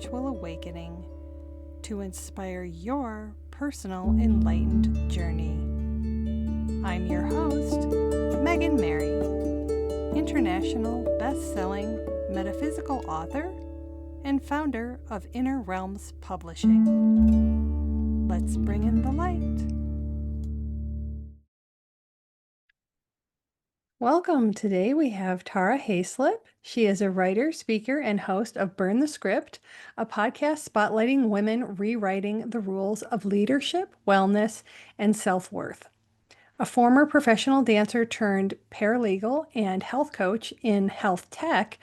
spiritual awakening to inspire your personal enlightened journey. I'm your host, Megan Mary, international best-selling metaphysical author and founder of Inner Realms Publishing. Let's bring in the light. Welcome. Today we have Tara Haslip. She is a writer, speaker, and host of Burn the Script, a podcast spotlighting women rewriting the rules of leadership, wellness, and self-worth. A former professional dancer turned paralegal and health coach in health tech,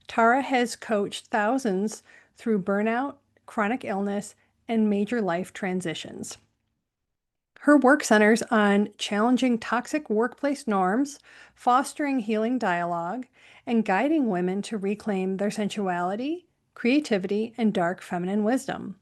Tara has coached thousands through burnout, chronic illness, and major life transitions. Her work centers on challenging toxic workplace norms, fostering healing dialogue, and guiding women to reclaim their sensuality, creativity, and dark feminine wisdom.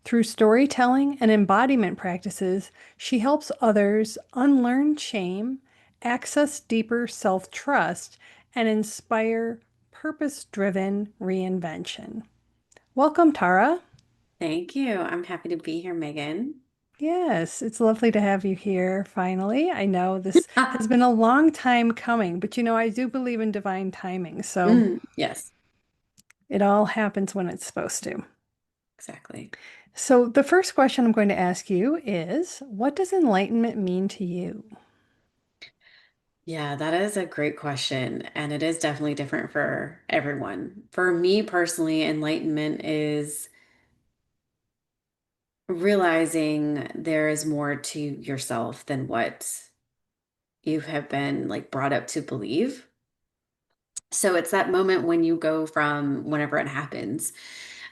Through storytelling and embodiment practices, she helps others unlearn shame, access deeper self-trust, and inspire purpose-driven reinvention. Welcome, Tara. Thank you. I'm happy to be here, Megan. Yes, it's lovely to have you here finally. I know this has been a long time coming, but I do believe in divine timing, so Yes, it all happens when it's supposed to. exactly. So the first question I'm going to ask you is, what does enlightenment mean to you? Yeah, that is a great question. And it is definitely different for everyone. For me personally, enlightenment is realizing there is more to yourself than what you have been like brought up to believe. So it's that moment when you go from whenever it happens.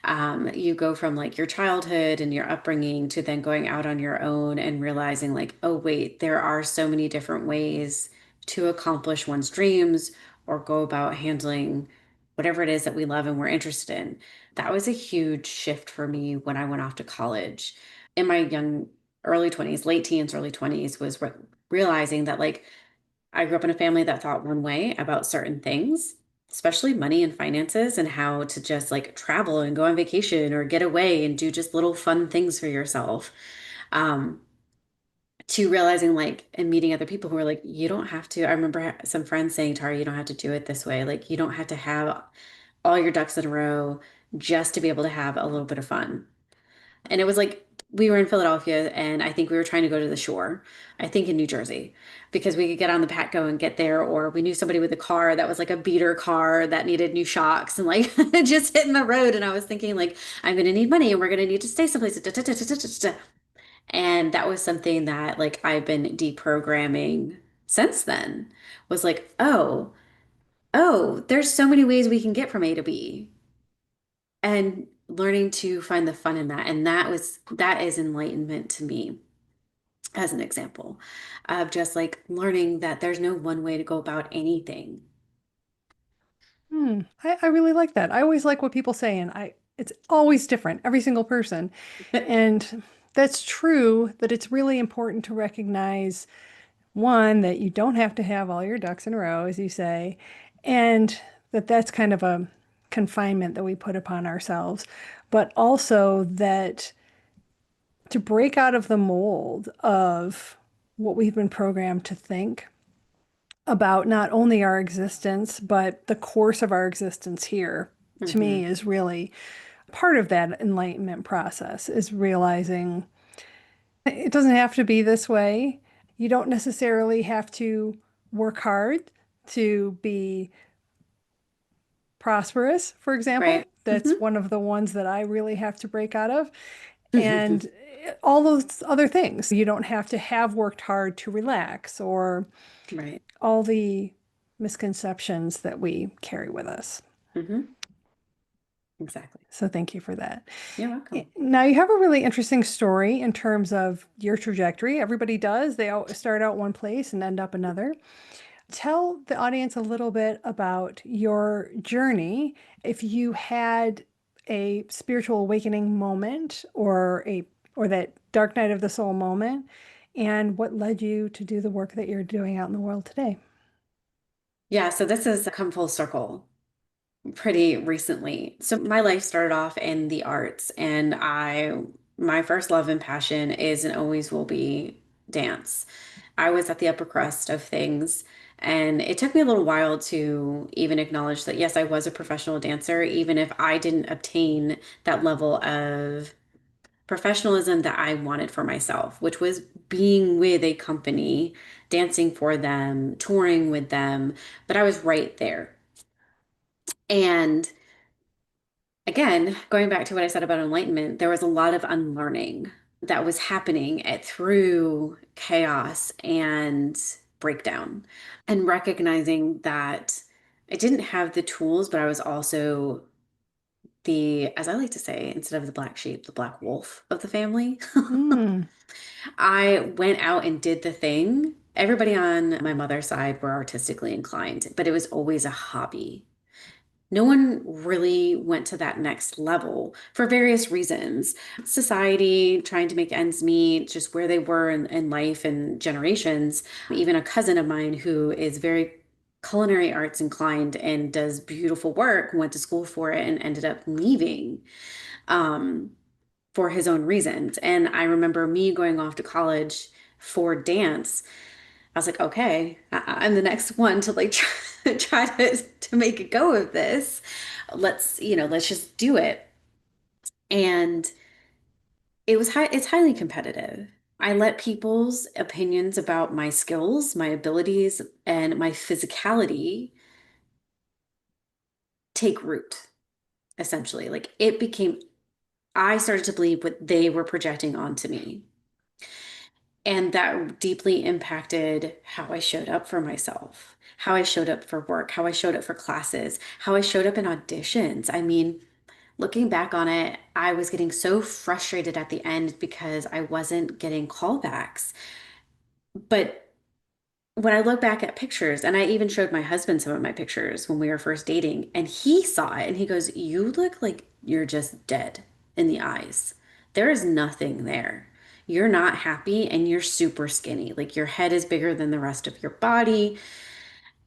You go from like your childhood and your upbringing to then going out on your own and realizing, like, oh, wait, there are so many different ways to accomplish one's dreams or go about handling whatever it is that we love and we're interested in. That was a huge shift for me when I went off to college. In my young early 20s, late teens, early 20s, was realizing that, like, I grew up in a family that thought one way about certain things, especially money and finances, and how to just like travel and go on vacation or get away and do just little fun things for yourself. Um, to realizing, like, and meeting other people who are like, you don't have to. I remember some friends saying, Tara, you don't have to do it this way. Like, you don't have to have all your ducks in a row just to be able to have a little bit of fun. And it was like we were in Philadelphia and I think we were trying to go to the shore, I think in New Jersey, because we could get on the Patco and get there, or we knew somebody with a car that was like a beater car that needed new shocks and like just hitting the road. And I was thinking, like, I'm going to need money and we're going to need to stay someplace. And that was something that like I've been deprogramming since then, was like, oh, there's so many ways we can get from A to B, and learning to find the fun in that. And that is enlightenment to me, as an example of just like learning that there's no one way to go about anything. I really like that. I always like what people say, and it's always different, every single person. And that's true that it's really important to recognize one, that you don't have to have all your ducks in a row, as you say, and that's kind of a confinement that we put upon ourselves, but also that to break out of the mold of what we've been programmed to think about not only our existence, but the course of our existence here, to me, Hmm. is really part of that enlightenment process, is realizing it doesn't have to be this way. You don't necessarily have to work hard to be prosperous, for example. Right. That's Hmm. one of the ones that I really have to break out of. And all those other things. You don't have to have worked hard to relax, or Right. all the misconceptions that we carry with us. Hmm. Exactly. So thank you for that. You're welcome. Now, you have a really interesting story in terms of your trajectory. Everybody does. They all start out one place and end up another. Tell the audience a little bit about your journey. If you had a spiritual awakening moment, or that dark night of the soul moment, and what led you to do the work that you're doing out in the world today. Yeah, so this has come full circle. pretty recently. So my life started off in the arts, and my first love and passion is and always will be dance. I was at the upper crust of things, and it took me a little while to even acknowledge that yes, I was a professional dancer, even if I didn't obtain that level of professionalism that I wanted for myself, which was being with a company, dancing for them, touring with them, but I was right there. And again, going back to what I said about enlightenment, there was a lot of unlearning that was happening through chaos and breakdown, and recognizing that I didn't have the tools, but I was also as I like to say, instead of the black sheep, the black wolf of the family. Mm. I went out and did the thing. Everybody on my mother's side were artistically inclined, but it was always a hobby. No one really went to that next level for various reasons. Society trying to make ends meet, just where they were in life and generations. Even a cousin of mine who is very culinary arts inclined and does beautiful work, went to school for it and ended up leaving um, for his own reasons. And I remember me going off to college for dance. I was like, okay, I'm the next one to like try to make a go of this. Let's just do it. And it's highly competitive. I let people's opinions about my skills, my abilities, and my physicality take root, essentially. Like I started to believe what they were projecting onto me. And that deeply impacted how I showed up for myself, how I showed up for work, how I showed up for classes, how I showed up in auditions. I mean, looking back on it, I was getting so frustrated at the end because I wasn't getting callbacks. But when I look back at pictures, and I even showed my husband some of my pictures when we were first dating, and he saw it and he goes, "You look like you're just dead in the eyes. There is nothing there. You're not happy and you're super skinny. Like your head is bigger than the rest of your body."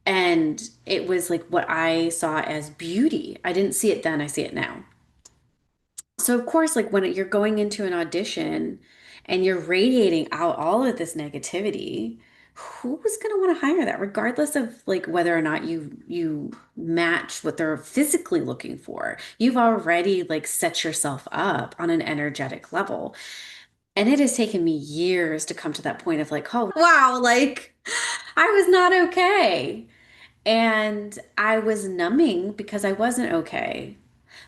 And it was like what I saw as beauty. I didn't see it then, I see it now. So of course, like when you're going into an audition and you're radiating out all of this negativity, who's going to want to hire that, regardless of like whether or not you match what they're physically looking for? You've already like set yourself up on an energetic level. And it has taken me years to come to that point of like, oh wow, like I was not okay. And I was numbing because I wasn't okay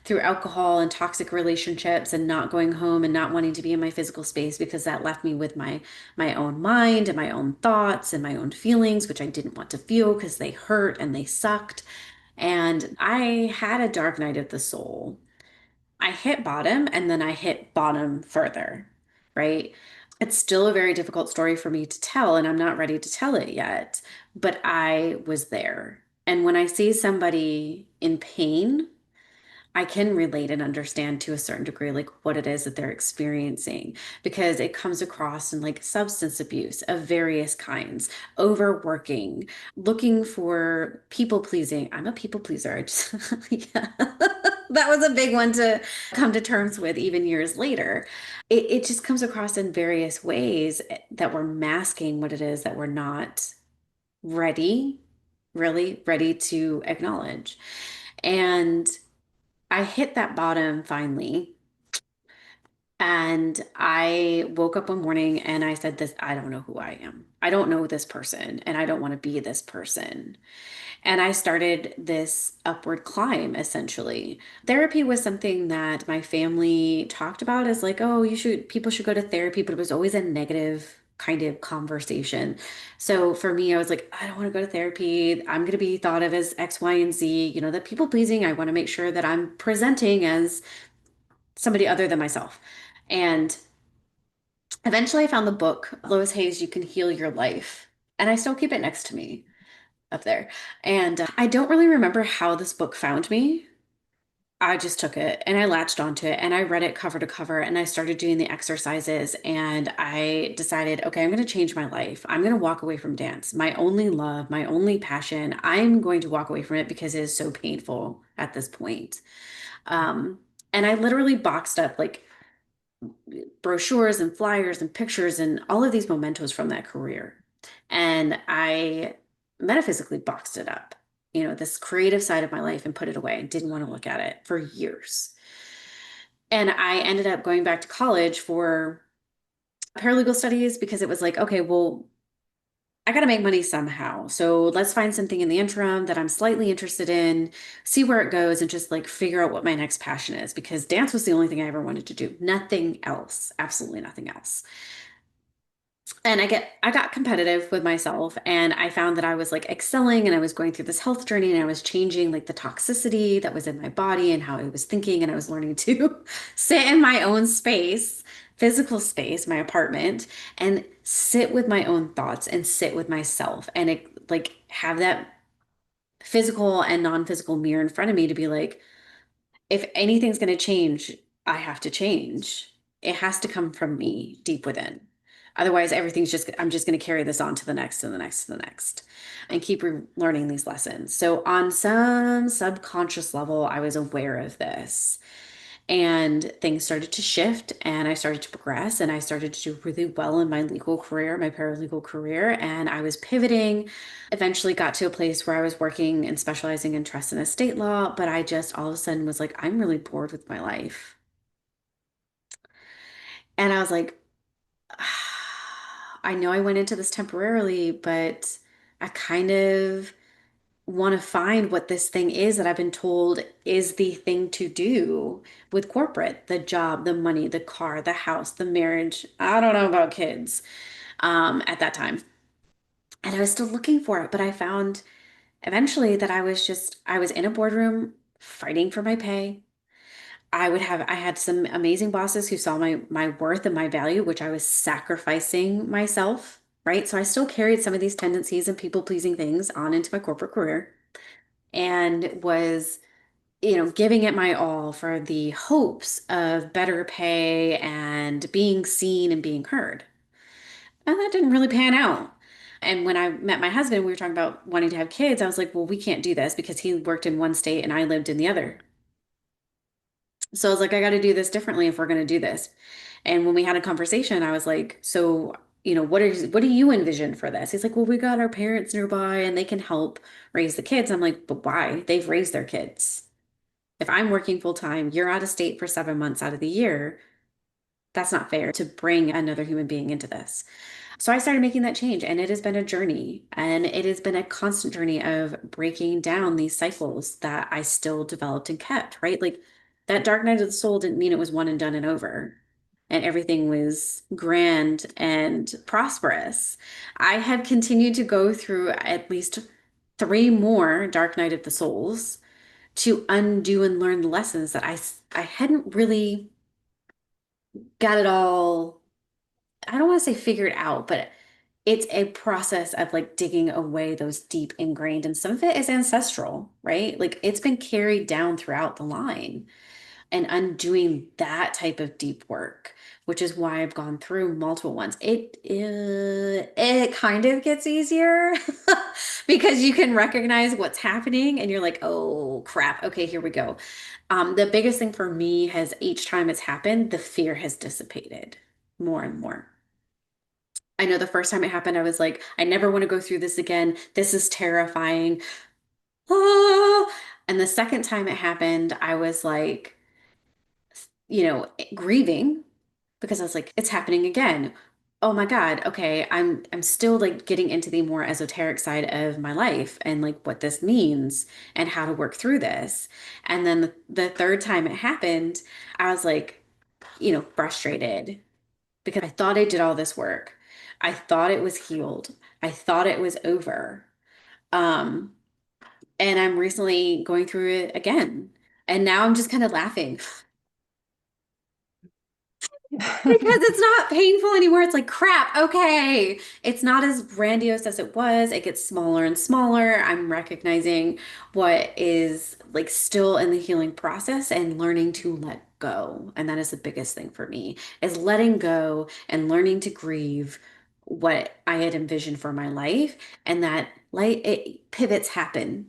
through alcohol and toxic relationships and not going home and not wanting to be in my physical space because that left me with my own mind and my own thoughts and my own feelings, which I didn't want to feel because they hurt and they sucked. And I had a dark night of the soul. I hit bottom and then I hit bottom further, right? It's still a very difficult story for me to tell, and I'm not ready to tell it yet, but I was there. And when I see somebody in pain, I can relate and understand to a certain degree, like what it is that they're experiencing, because it comes across in like substance abuse of various kinds, overworking, looking for people pleasing. I'm a people pleaser. I just, yeah. That was a big one to come to terms with even years later. It just comes across in various ways that we're masking what it is that we're not ready, really ready to acknowledge. And I hit that bottom finally. And I woke up one morning and I said, this, I don't know who I am. I don't know this person and I don't want to be this person. And I started this upward climb essentially. Therapy was something that my family talked about as like, oh, people should go to therapy, but it was always a negative kind of conversation. So for me, I was like, I don't want to go to therapy. I'm going to be thought of as X, Y, and Z. That people pleasing. I want to make sure that I'm presenting as somebody other than myself. And eventually I found the book, Lois Hay's You Can Heal Your Life. And I still keep it next to me up there. And I don't really remember how this book found me, I just took it and I latched onto it and I read it cover to cover and I started doing the exercises and I decided, okay, I'm going to change my life. I'm going to walk away from dance, my only love, my only passion. I'm going to walk away from it because it is so painful at this point. Um, and I literally boxed up like brochures and flyers and pictures and all of these mementos from that career. And I metaphysically boxed it up, this creative side of my life and put it away and didn't want to look at it for years. And I ended up going back to college for paralegal studies because it was like, okay, well, I got to make money somehow. So let's find something in the interim that I'm slightly interested in, see where it goes, and just like figure out what my next passion is because dance was the only thing I ever wanted to do. Nothing else, absolutely nothing else. And I got competitive with myself and I found that I was like excelling and I was going through this health journey and I was changing like the toxicity that was in my body and how I was thinking and I was learning to sit in my own space, physical space, my apartment, and sit with my own thoughts and sit with myself and like have that physical and non-physical mirror in front of me to be like, if anything's going to change, I have to change. It has to come from me deep within. Otherwise, I'm just going to carry this on to the next and the next and the next and keep learning these lessons. So, on some subconscious level, I was aware of this and things started to shift and I started to progress and I started to do really well in my legal career, my paralegal career. And I was pivoting, eventually got to a place where I was working and specializing in trust and estate law. But I just all of a sudden was like, I'm really bored with my life. And I was like, I know I went into this temporarily, but I kind of want to find what this thing is that I've been told is the thing to do with corporate, the job, the money, the car, the house, the marriage. I don't know about kids at that time. And I was still looking for it, but I found eventually that I was in a boardroom fighting for my pay. I had some amazing bosses who saw my worth and my value, which I was sacrificing myself, right? So I still carried some of these tendencies and people pleasing things on into my corporate career and was giving it my all for the hopes of better pay and being seen and being heard. And that didn't really pan out. And when I met my husband, we were talking about wanting to have kids. I was like, well, we can't do this because he worked in one state and I lived in the other. So I was like, I got to do this differently if we're going to do this. And when we had a conversation, I was like, so, what do you envision for this? He's like, well, we got our parents nearby and they can help raise the kids. I'm like, but why? They've raised their kids. If I'm working full time, you're out of state for 7 months out of the year. That's not fair to bring another human being into this. So I started making that change, and it has been a journey, and it has been a constant journey of breaking down these cycles that I still developed and kept, right? Like that dark night of the soul didn't mean it was one and done and over, and everything was grand and prosperous. I have continued to go through at least three more dark night of the souls to undo and learn the lessons that I hadn't really got it all. I don't want to say figured out, but it's a process of like digging away those deep ingrained, and some of it is ancestral, right? Like it's been carried down throughout the line and undoing that type of deep work, which is why I've gone through multiple ones. It kind of gets easier because you can recognize what's happening and you're like, oh crap, okay, here we go. The biggest thing for me has each time it's happened, the fear has dissipated more and more. I know the first time it happened, I was like, I never want to go through this again. This is terrifying. Ah! And the second time it happened, I was like, grieving because I was like, it's happening again. Oh my God. Okay. I'm still like getting into the more esoteric side of my life and like what this means and how to work through this. And then the third time it happened, I was like, frustrated because I thought I did all this work. I thought it was healed. I thought it was over. Um, and I'm recently going through it again. And now I'm just kind of laughing Because it's not painful anymore. It's like, crap, okay. It's not as grandiose as it was. It gets smaller and smaller. I'm recognizing what is like still in the healing process and learning to let go. And that is the biggest thing for me, is letting go and learning to grieve what I had envisioned for my life, and that like pivots happen,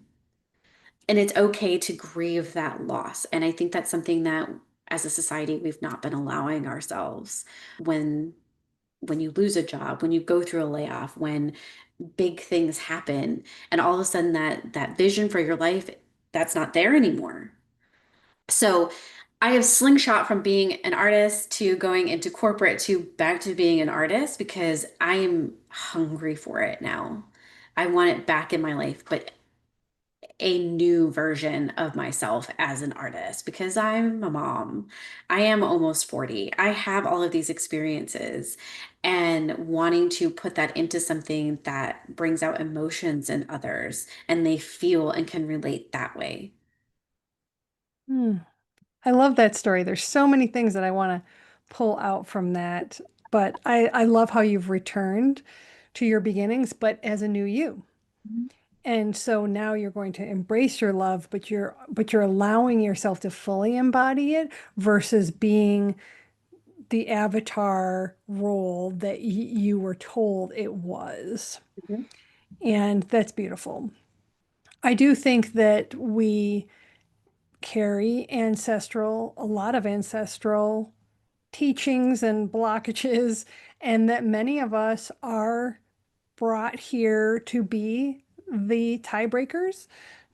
and it's okay to grieve that loss. And I think that's something that as a society we've not been allowing ourselves. when when you lose a job, when you go through a layoff, when big things happen, and all of a sudden that vision for your life, that's not there anymore. So I have slingshot from being an artist to going into corporate to back to being an artist because I am hungry for it now. I want it back in my life, but a new version of myself as an artist because I'm a mom. I am almost 40. I have all of these experiences, and wanting to put that into something that brings out emotions in others and they feel and can relate that way. Hmm. I love that story. There's so many things that I want to pull out from that, but I love how you've returned to your beginnings, but as a new you. And so now you're going to embrace your love, but you're allowing yourself to fully embody it versus being the avatar role that you were told it was. Mhm. And that's beautiful. I do think that we carry a lot of ancestral teachings and blockages, and that many of us are brought here to be the tiebreakers,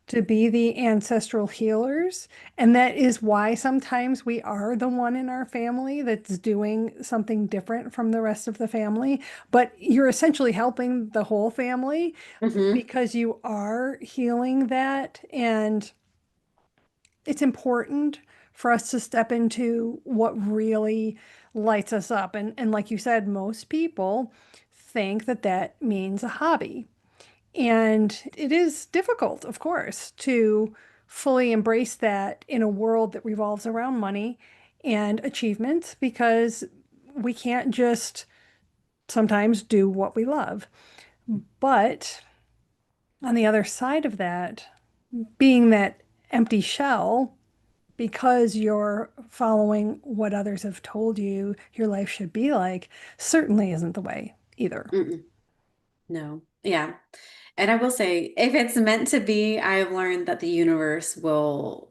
to be the ancestral healers. And that is why sometimes we are the one in our family that's doing something different from the rest of the family. But you're essentially helping the whole family Mhm. because you are healing that. And it's important for us to step into what really lights us up. And like you said, most people think that that means a hobby. And it is difficult, of course, to fully embrace that in a world that revolves around money and achievement because we can't just sometimes do what we love. But on the other side of that, being that empty shell, because you're following what others have told you your life should be like, certainly isn't the way either. Mm-mm. No. Yeah. And I will say, if it's meant to be, I have learned that the universe will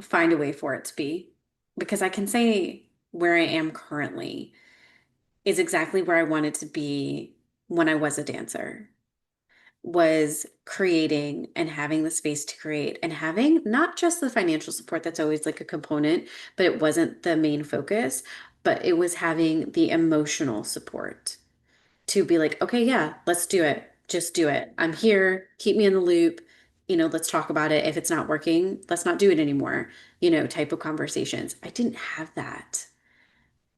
find a way for it to be. Because I can say where I am currently is exactly where I wanted to be when I was a dancer, was creating and having the space to create and having not just the financial support that's always like a component, but it wasn't the main focus, but it was having the emotional support to be like, okay, yeah, let's do it. Just do it. I'm here. Keep me in the loop. Let's talk about it. If it's not working, let's not do it anymore, type of conversations. I didn't have that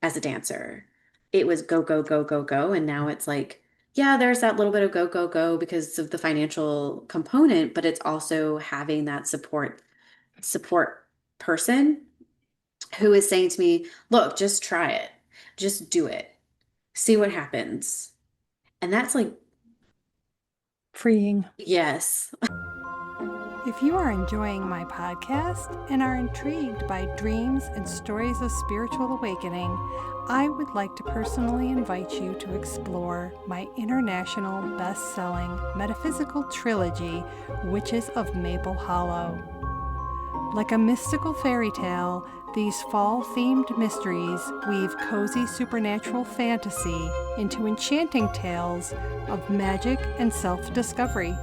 as a dancer. It was go, go, go, go, go. And now it's like, yeah, there's that little bit of go, go, go because of the financial component, but it's also having that support person who is saying to me, look, just try it. Just do it. See what happens. And that's like, Freeing. yes. If you are enjoying my podcast and are intrigued by dreams and stories of spiritual awakening, I would like to personally invite you to explore my international best-selling metaphysical trilogy, Witches of Maple Hollow. Like a mystical fairy tale, these fall-themed mysteries weave cozy supernatural fantasy into enchanting tales of magic and self-discovery.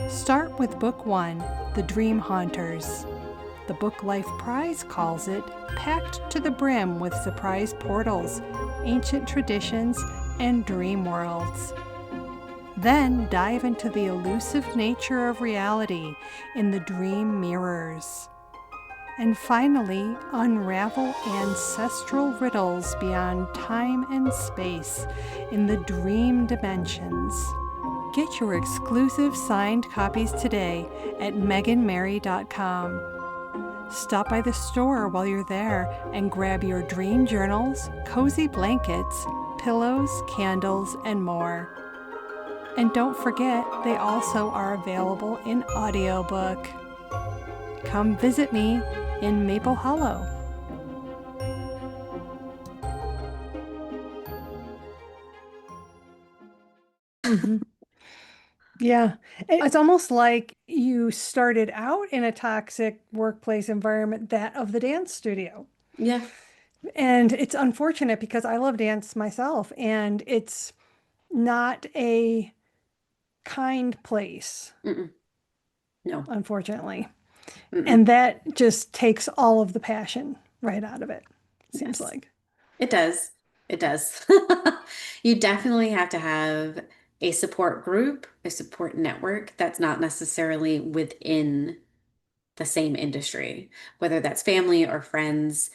Start with Book 1, The Dream Haunters. The Book Life Prize calls it packed to the brim with surprise portals, ancient traditions, and dream worlds. Then dive into the elusive nature of reality in the Dream Mirrors. And finally, unravel ancestral riddles beyond time and space in the Dream Dimensions. Get your exclusive signed copies today at meganmary.com. Stop by the store while you're there and grab your dream journals, cozy blankets, pillows, candles, and more. And don't forget, they also are available in audiobook. Come visit me in Maple Hollow. Mm-hmm. Yeah. It's almost like you started out in a toxic workplace environment, that of the dance studio. Yeah. And it's unfortunate because I love dance myself, and it's not a kind place, Mm-mm. No. unfortunately. Mm-mm. And that just takes all of the passion right out of it, seems Yes. like. It does. It does. You definitely have to have a support group, a support network that's not necessarily within the same industry, whether that's family or friends.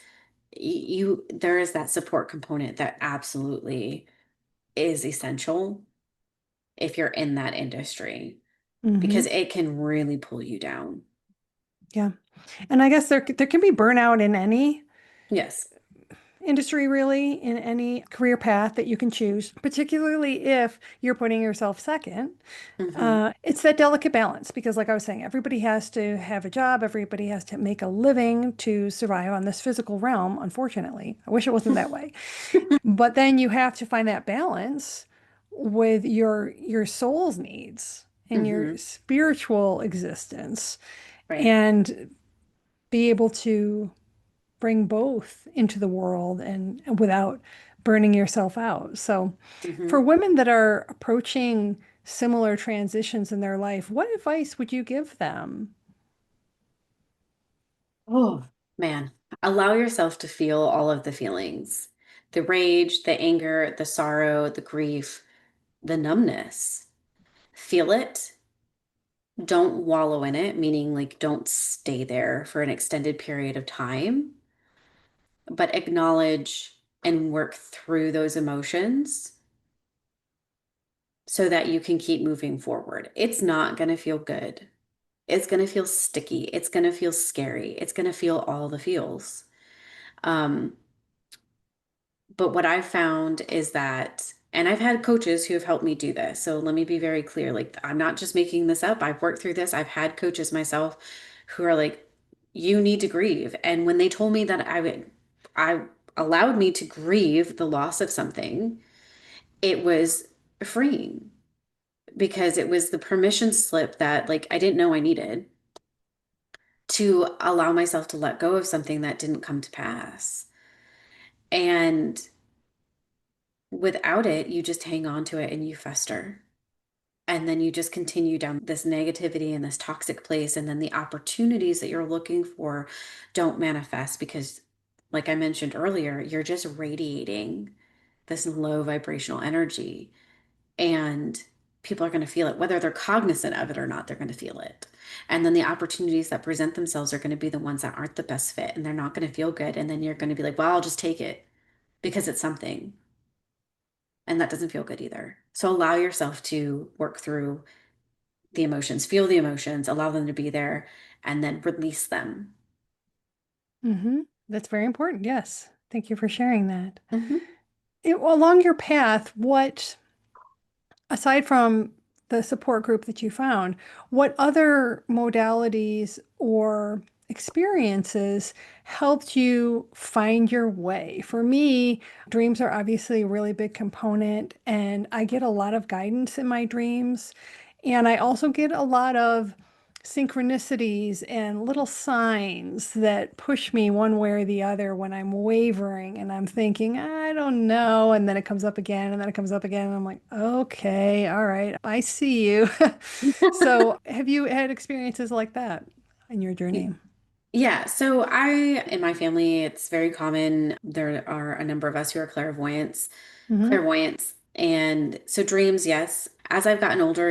There is that support component that absolutely is essential if you're in that industry Hmm. because it can really pull you down. Yeah. And I guess there can be burnout in any Yes. industry, really, in any career path that you can choose, particularly if you're putting yourself second. Hmm. It's that delicate balance because, like I was saying, everybody has to have a job, everybody has to make a living to survive on this physical realm, unfortunately. I wish it wasn't that way. But then you have to find that balance with your soul's needs and your Hmm. spiritual existence, Right. and be able to bring both into the world and without burning yourself out. So, for Hmm. women that are approaching similar transitions in their life, what advice would you give them? Oh, man. Allow yourself to feel all of the feelings, the rage, the anger, the sorrow, the grief, the numbness. Feel it. Don't wallow in it, meaning like don't stay there for an extended period of time, but acknowledge and work through those emotions so that you can keep moving forward. It's not going to feel good. It's going to feel sticky. It's going to feel scary. It's going to feel all the feels. Um, but what I've found is that, and I've had coaches who have helped me do this. So let me be very clear. Like, I'm not just making this up. I've worked through this. I've had coaches myself who are like, you need to grieve. And when they told me that I allowed me to grieve the loss of something, it was freeing because it was the permission slip that like I didn't know I needed to allow myself to let go of something that didn't come to pass. And without it, you just hang on to it and you fester. And then you just continue down this negativity and this toxic place. And then the opportunities that you're looking for don't manifest because, like I mentioned earlier, you're just radiating this low vibrational energy. And people are going to feel it, whether they're cognizant of it or not, they're going to feel it. And then the opportunities that present themselves are going to be the ones that aren't the best fit and they're not going to feel good. And then you're going to be like, well, I'll just take it because it's something. And that doesn't feel good either. So allow yourself to work through the emotions, feel the emotions, allow them to be there, and then release them. Hmm. That's very important. Yes. Thank you for sharing that. Hmm. Along your path, what, aside from the support group that you found, what other modalities or experiences helped you find your way? For me, dreams are obviously a really big component, and I get a lot of guidance in my dreams. And I also get a lot of synchronicities and little signs that push me one way or the other when I'm wavering and I'm thinking, I don't know. And then it comes up again, and then it comes up again. And I'm like, okay, all right, I see you. So, have you had experiences like that in your journey? Yeah, so in my family, it's very common. There are a number of us who are Hmm. clairvoyants. And so dreams, yes. As I've gotten older,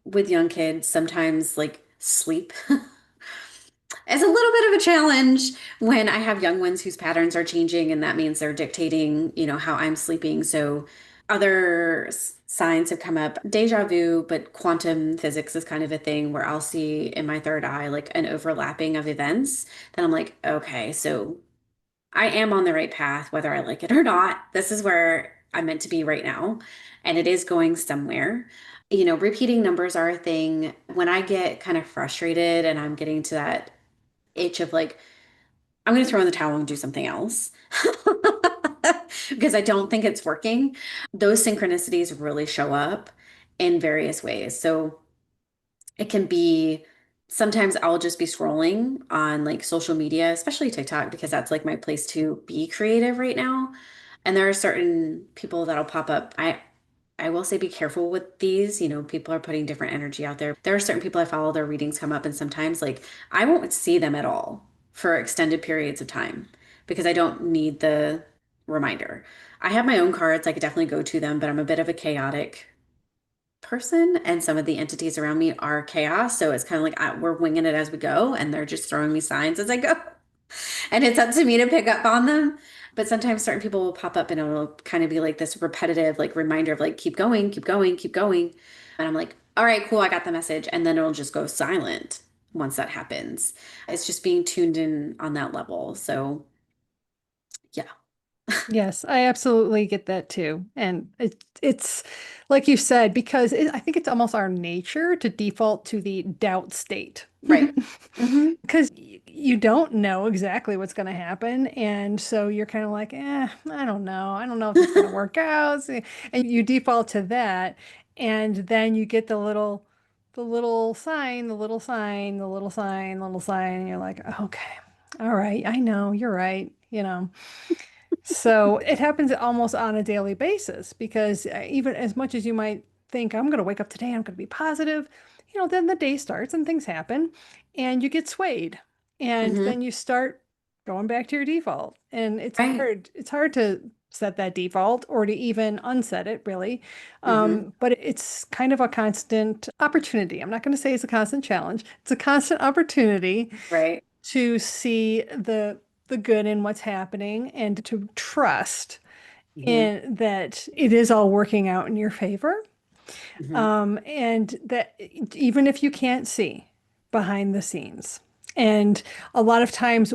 with young kids, sometimes like sleep is a little bit of a challenge when I have young ones whose patterns are changing, and that means they're dictating, how I'm sleeping. So Other signs have come up, deja vu, but quantum physics is kind of a thing where I'll see in my third eye like an overlapping of events. Then I'm like, okay, so I am on the right path, whether I like it or not. This is where I'm meant to be right now, and it is going somewhere. Repeating numbers are a thing. When I get kind of frustrated and I'm getting to that itch of like, I'm going to throw in the towel and do something else because I don't think it's working. Those synchronicities really show up in various ways. So it can be sometimes I'll just be scrolling on like social media, especially TikTok, because that's like my place to be creative right now. And there are certain people that'll pop up. I will say be careful with these. People are putting different energy out there. There are certain people I follow, their readings come up, and sometimes like I won't see them at all for extended periods of time because I don't need the reminder. I have my own cards. I could definitely go to them, but I'm a bit of a chaotic person, and some of the entities around me are chaos. So it's kind of like we're winging it as we go, and they're just throwing me signs as I go. And it's up to me to pick up on them. But sometimes certain people will pop up and it'll kind of be like this repetitive, like reminder of like, keep going, keep going, keep going. And I'm like, all right, cool, I got the message. And then it'll just go silent once that happens. It's just being tuned in on that level. So, yeah. Yes, I absolutely get that too. And it's like you said, because I think it's almost our nature to default to the doubt state. Right. Hmm. Because you don't know exactly what's going to happen. And so you're kind of like, I don't know. I don't know if it's going to work out. And you default to that. And then you get the little sign, the little sign, the little sign, the little sign. And you're like, okay, all right. I know you're right. So it happens almost on a daily basis because even as much as you might think, I'm going to wake up today, I'm going to be positive, then the day starts and things happen and you get swayed. And Hmm. then you start going back to your default. And it's Right. hard. It's hard to set that default or to even unset it, really. Hmm. But it's kind of a constant opportunity. I'm not going to say it's a constant challenge. It's a constant opportunity Right. to see the good in what's happening and to trust Hmm. in that it is all working out in your favor. Hmm. And that even if you can't see behind the scenes, and a lot of times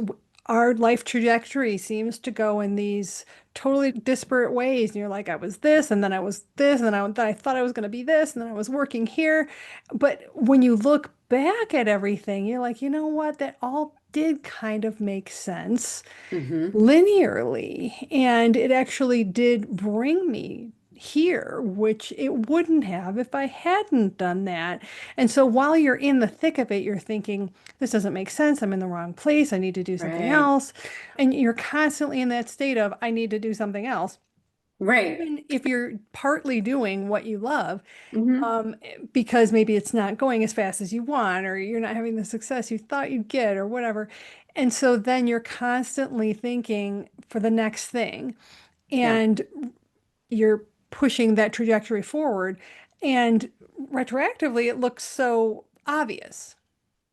our life trajectory seems to go in these totally disparate ways. And you're like, I was this, and then I was this, and then I thought I was going to be this, and then I was working here. But when you look back at everything, you're like, you know what? That all did kind of make sense Hmm. linearly. And it actually did bring me here, which it wouldn't have if I hadn't done that. And so while you're in the thick of it, you're thinking, this doesn't make sense. I'm in the wrong place. I need to do something Right. else. And you're constantly in that state of, I need to do something else. Right. Even if you're partly doing what you love, Hmm. um, because maybe it's not going as fast as you want, or you're not having the success you thought you'd get, or whatever. And so then you're constantly thinking for the next thing, Yeah. and you're pushing that trajectory forward. And retroactively, it looks so obvious.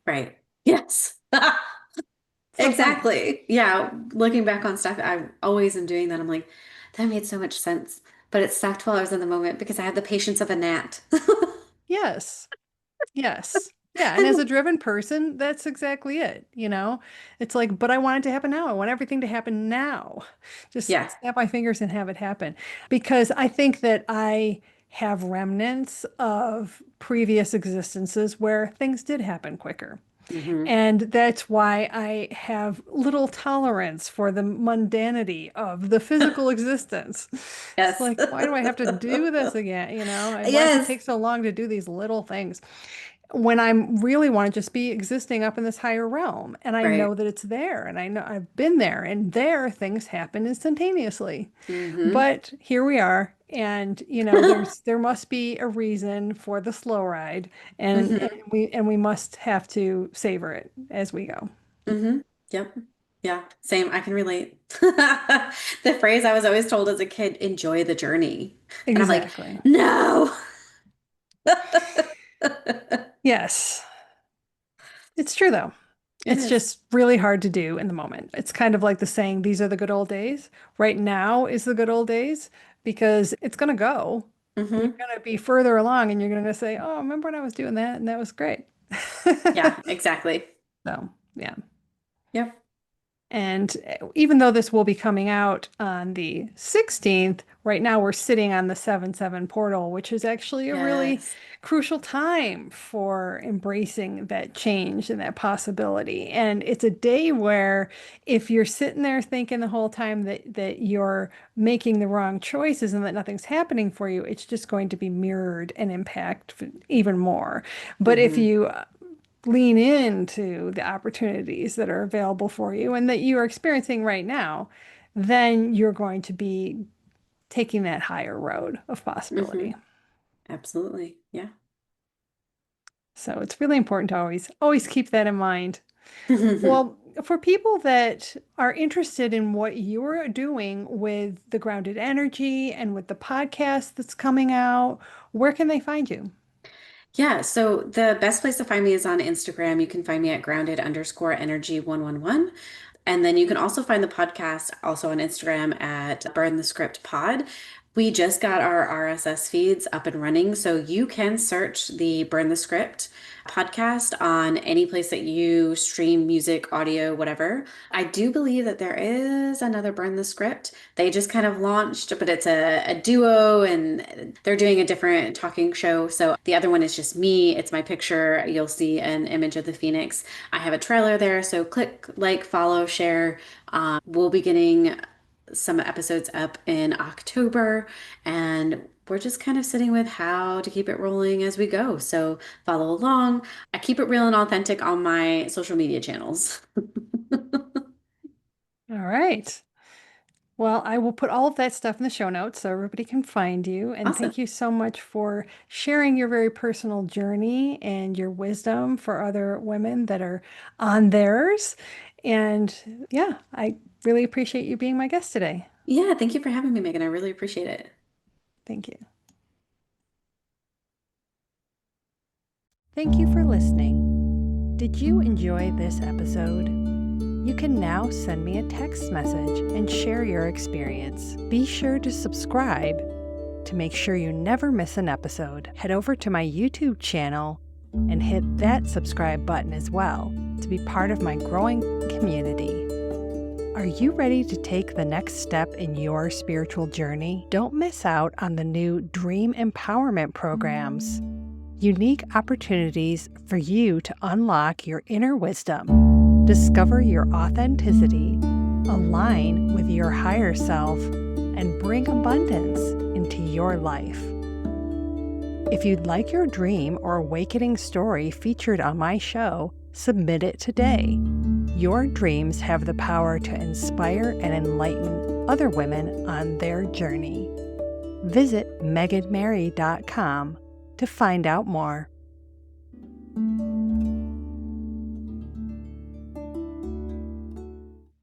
Right. Yes. So funny. Exactly. Yeah. Looking back on stuff, I always am doing that. I'm like, that made so much sense. But it sucked while I was in the moment because I had the patience of a gnat. Yes. Yes. Yeah. And as a And driven person, that's exactly it. It's like, but I want it to happen now. I want everything to happen now. Just yeah. snap my fingers and have it happen. Because I think that I have remnants of previous existences where things did happen quicker. Hmm. And that's why I have little tolerance for the mundanity of the physical existence. It's Yes. like, why do I have to do this again? And why does it Yes. take so long to do these little things when I'm really want to just be existing up in this higher realm? And I Right. know that it's there, and I know I've been there, and there things happen instantaneously. Hmm. But here we are, and there must be a reason for the slow ride, and, and Hmm. we must have to savor it as we go. Hmm. Yep. Yeah. Same. I can relate. The phrase I was always told as a kid, enjoy the journey. And I'm like, Exactly. no. Yes, it's true though. It It's is. just really hard to do in the moment. It's kind of like the saying, these are the good old days. Right now is the good old days because it's going to go. And you're Hmm. going to be further along and you're going to say, oh, remember when I was doing that? And that was great. Yeah, exactly. So, yeah. Yep. And even though this will be coming out on the 16th, right now we're sitting on the 7/7 portal, which is actually a really Yes. crucial time for embracing that change and that possibility. And it's a day where if you're sitting there thinking the whole time that you're making the wrong choices and that nothing's happening for you, it's just going to be mirrored and impact even more. But if Hmm. you lean into the opportunities that are available for you and that you are experiencing right now, then you're going to be taking that higher road of Hmm. possibility. Absolutely. Yeah. So it's really important to always keep that in mind. Well, for people that are interested in what you're doing with the grounded energy and with the podcast that's coming out, where can they find you? Yeah, so the best place to find me is on Instagram. You can find me at grounded_energy111. And then you can also find the podcast also on Instagram at Burn the Script Pod. We just got our RSS feeds up and running, so you can search the Burn the Script podcast on any place that you stream music, audio, whatever. I do believe that there is another Burn the Script. They just kind of launched, but it's a duo and they're doing a different talking show. So the other one is just me. It's my picture. You'll see an image of the Phoenix. I have a trailer there. So click, like, follow, share. We'll be getting some episodes up in October, and we're just kind of sitting with how to keep it rolling as we go. So follow along. I keep it real and authentic on my social media channels. All right. Well, I will put all of that stuff in the show notes so everybody can find you. And Awesome. thank you so much for sharing your very personal journey and your wisdom for other women that are on theirs. And yeah, I really appreciate you being my guest today. Yeah, thank you for having me, Megan. I really appreciate it. Thank you. Thank you for listening. Did you enjoy this episode? You can now send me a text message and share your experience. Be sure to subscribe to make sure you never miss an episode. Head over to my YouTube channel and hit that subscribe button as well to be part of my growing community. Are you ready to take the next step in your spiritual journey? Don't miss out on the new Dream Empowerment programs. Unique opportunities for you to unlock your inner wisdom, discover your authenticity, align with your higher self, and bring abundance into your life. If you'd like your dream or awakening story featured on my show, submit it today. Your dreams have the power to inspire and enlighten other women on their journey. Visit meganmary.com to find out more.